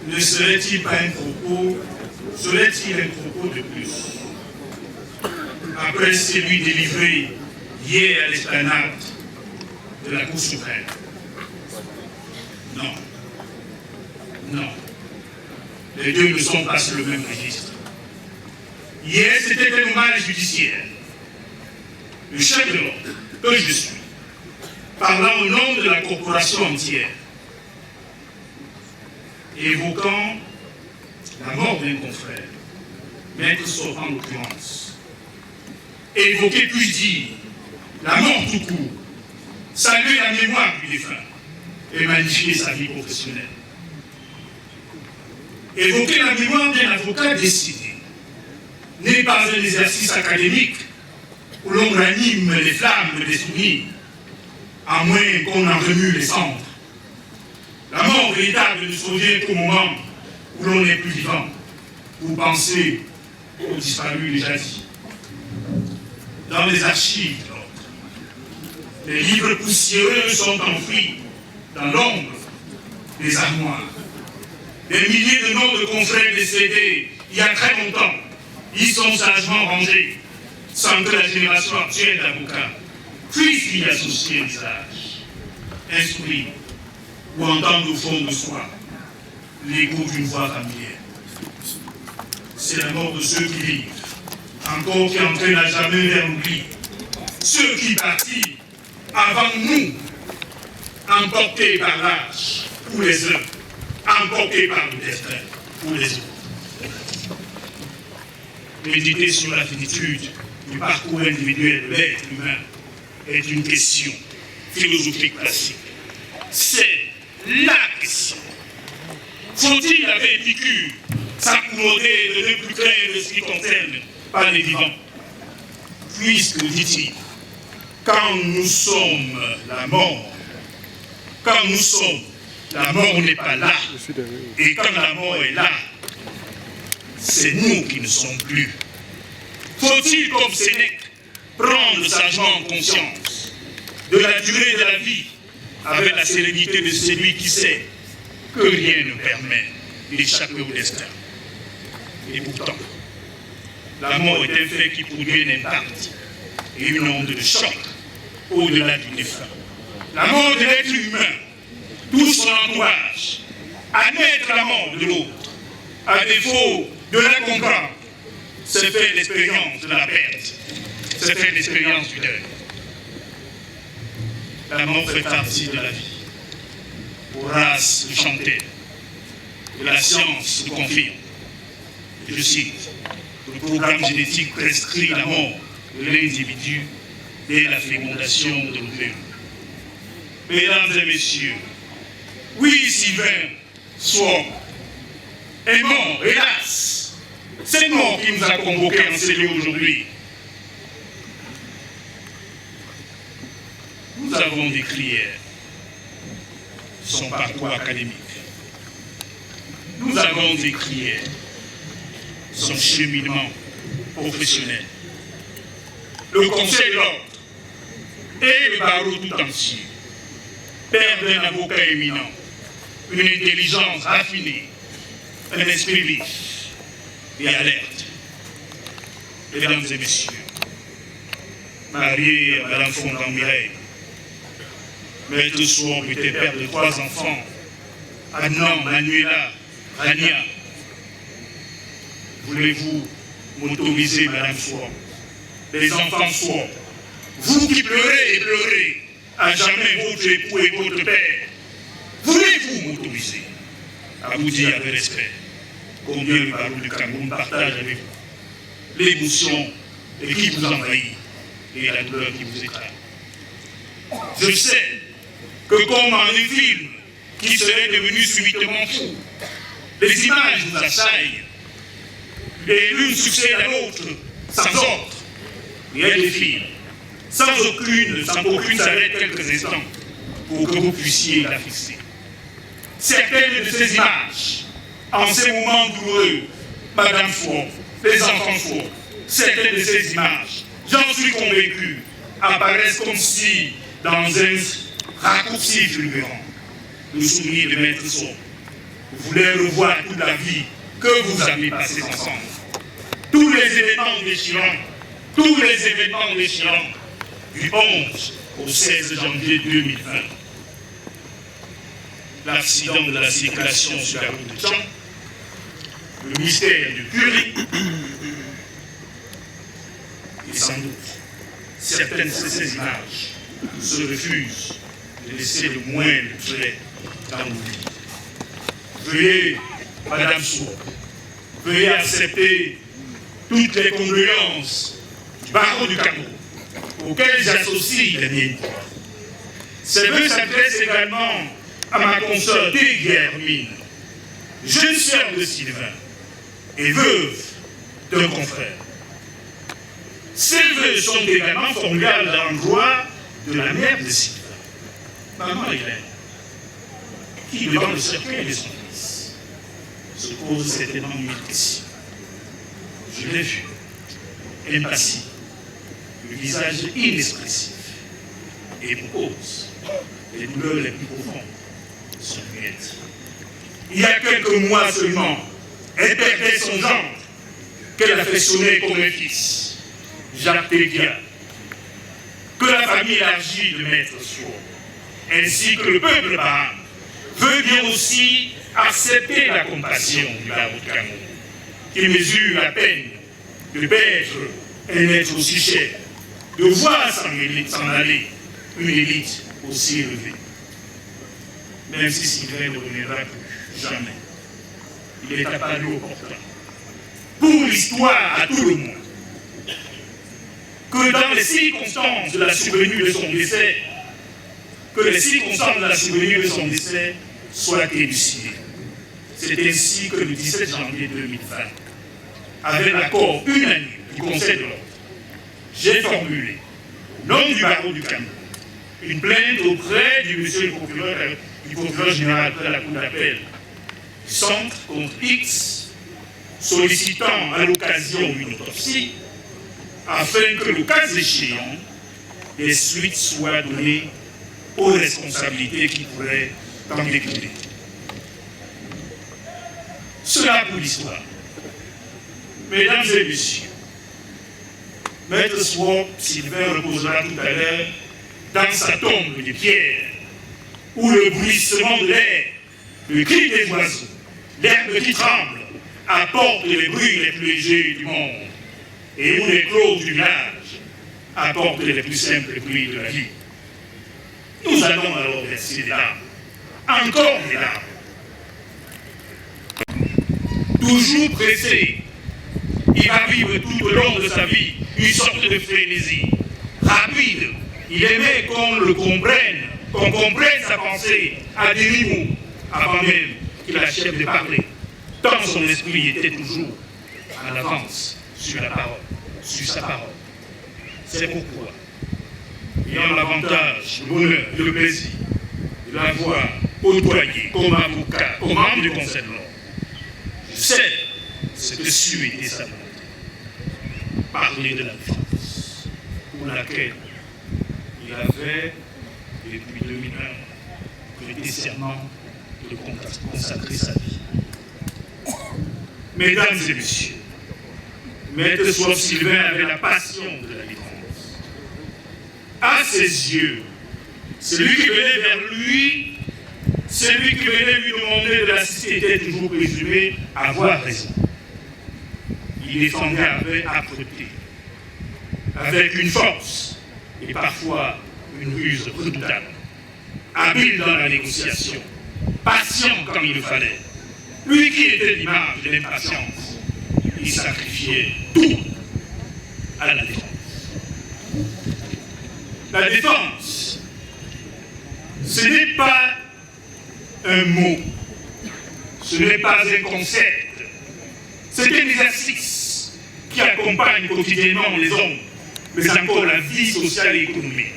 ne serait-il pas un propos, serait-il un propos de plus après celui délivré hier à l'esplanade de la Cour suprême? Non. Non. Les deux ne sont pas sur le même registre. Hier, c'était un hommage judiciaire. Le chef de l'ordre, que je suis, parlant au nom de la corporation entière, évoquant la mort d'un confrère, Maître Sow en l'occurrence, évoquer, puis dire, la mort tout court, saluer la mémoire du défunt et magnifier sa vie professionnelle. Évoquer la mémoire d'un avocat décédé n'est pas un exercice académique où l'on ranime les flammes des souvenirs, à moins qu'on en remue les cendres. La mort véritable ne survient qu'au moment où l'on n'est plus vivant, pour penser aux disparus déjà dit. Dans les archives de l'ordre, les livres poussiéreux sont enfouis dans l'ombre des armoires. Des milliers de noms de confrères décédés il y a très longtemps, ils sont sagement rangés, sans que la génération actuelle d'avocats puisse y associer un visage, instruire ou entendre au fond de soi l'écho d'une voix familière. C'est la mort de ceux qui vivent, encore qui entraînent à jamais vers l'oubli, ceux qui partirent avant nous, emportés par l'âge pour les uns, emportés par le destin pour les autres. Méditer sur la finitude du parcours individuel de l'être humain est une question philosophique classique. C'est la question. Faut-il avec Épicure s'accommoder de ne plus craindre ce qui concerne pas les vivants? Puisque, dit-il, quand nous sommes la mort, quand nous sommes, la mort n'est pas là. Et quand la mort est là, c'est nous qui ne sommes plus. Faut-il, comme Sénèque, prendre sagement conscience de la durée de la vie avec la sérénité de celui qui sait que rien ne permet d'échapper au destin? Et pourtant, la mort est un fait qui produit un impact et une onde de choc au-delà du défunt. La mort de l'être humain, tout son entourage, admettre la mort de l'autre, à défaut de la comprendre, c'est faire l'expérience de la perte, c'est faire l'expérience du deuil. La mort fait partie de la vie. Horace le chantait, et la science le confirme. Je cite, le programme génétique prescrit la mort de l'individu dès la fécondation de l'ovule. Mesdames et messieurs, oui, Sylvain Sow est mort, hélas. C'est mort qui nous a convoqués en ces lieux aujourd'hui. Nous avons décrit hier son parcours académique. Nous avons décrit hier son cheminement professionnel. Le Conseil de l'ordre et le barreau tout entier perdent un avocat éminent, une intelligence raffinée, un esprit vif et alerte. Mesdames et messieurs, marié à Mme Fondan-Mireille, Maître Sow était père de 3 enfants, Adnan, Manuela, Rania. Voulez-vous m'autoriser, Mme Sow, les enfants Sow, vous qui pleurez et pleurez à jamais votre époux et votre père, voulez-vous m'autoriser à vous dire avec respect combien le barreau du Cameroun partage avec vous l'émotion qui vous envahit et la douleur qui vous étreint? Je sais que comme en un film qui serait devenu subitement fou, les images vous assaillent et l'une succède à l'autre sans ordre. Et elle défile sans qu'aucune s'arrête quelques instants pour que vous puissiez la fixer. Certaines de ces images, en ces moments douloureux, Madame Sow, les enfants Sow, certaines de ces images, j'en suis convaincu, apparaissent comme si, dans un raccourci fulgurant, le souvenir de Maître Sow, voulait revoir toute la vie que vous avez passée ensemble. Tous les événements déchirants du 11 au 16 janvier 2020. L'accident de la circulation sur la route de Tchang, le mystère du Curie, et sans doute, certaines de ces images se refusent de laisser le moindre trait dans l'oubli. Veuillez, Madame Sour, veuillez accepter toutes les condoléances du barreau du Cameroun, auxquelles j'associe les miennes. Ces vœux s'adressent également à ma consoeur Guillermine, jeune sœur de Sylvain et veuve d'un confrère. Ces vœux sont également formulés à l'endroit de la mère de Sylvain, maman Hélène, qui, devant le cercueil de son fils, se pose certainement une question. Je l'ai vu, impassible, le visage inexpressif, et pour cause, les douleurs les plus profondes sont muettes. Il y a quelques mois seulement, elle perdait son gendre, qu'elle affectionnait comme un fils, Jacques Tegia, que la famille élargie de Maître Sour, ainsi que le peuple baham, veut bien aussi accepter la compassion du barreau de Cameroun, qui mesure la peine de perdre un être aussi cher, de voir s'en aller une élite aussi élevée. Même si Sylvain ne reviendra plus, jamais. Il est apparu opportun, pour l'histoire à tout le monde, que dans les circonstances de la survenue de son décès, soient élucidées. C'est ainsi que le 17 janvier 2020, avec l'accord unanime du Conseil de l'Ordre, j'ai formulé, au nom du barreau du Cameroun, une plainte auprès du monsieur le procureur général de la Cour d'appel du Centre contre X, sollicitant à l'occasion une autopsie, afin que le cas échéant, des suites soient données aux responsabilités qui pourraient en découler. Cela pour l'histoire. Mesdames et messieurs, Maître Sour Sylvain reposera tout à l'heure dans sa tombe de pierre, où le bruissement de l'air, le cri des oiseaux, l'herbe qui tremble, apportent les bruits les plus légers du monde, et où les clos du village apportent les plus simples bruits de la vie. Nous allons alors verser des larmes, encore des larmes. Toujours pressé, il va vivre tout au long de sa vie une sorte de frénésie. Rapide, il aimait qu'on le comprenne, qu'on comprenne sa pensée à demi-mot, avant même qu'il achève de parler, tant son esprit était toujours en avance sur la parole, sur sa parole. C'est pourquoi, ayant l'avantage, le bonheur et le plaisir de l'avoir côtoyé comme avocat, comme membre du Conseil de l'Ordre, je sais ce que su était sa volonté. Parler de la France, pour laquelle il avait, depuis 2001, prêté serment de consacrer sa vie. Mesdames et messieurs, Maître Sour Sylvain avait la passion de la défense. À ses yeux, celui qui venait vers lui, celui qui venait lui demander de l'assister était toujours présumé avoir raison. Il défendait avec âpreté, avec une force et parfois une ruse redoutable, habile dans la négociation, patient quand il le fallait. Lui qui était l'image de l'impatience, il sacrifiait tout à la défense. La défense, ce n'est pas un mot, ce n'est pas un concept, c'est un exercice qui accompagne quotidiennement les hommes, mais encore la vie sociale et économique.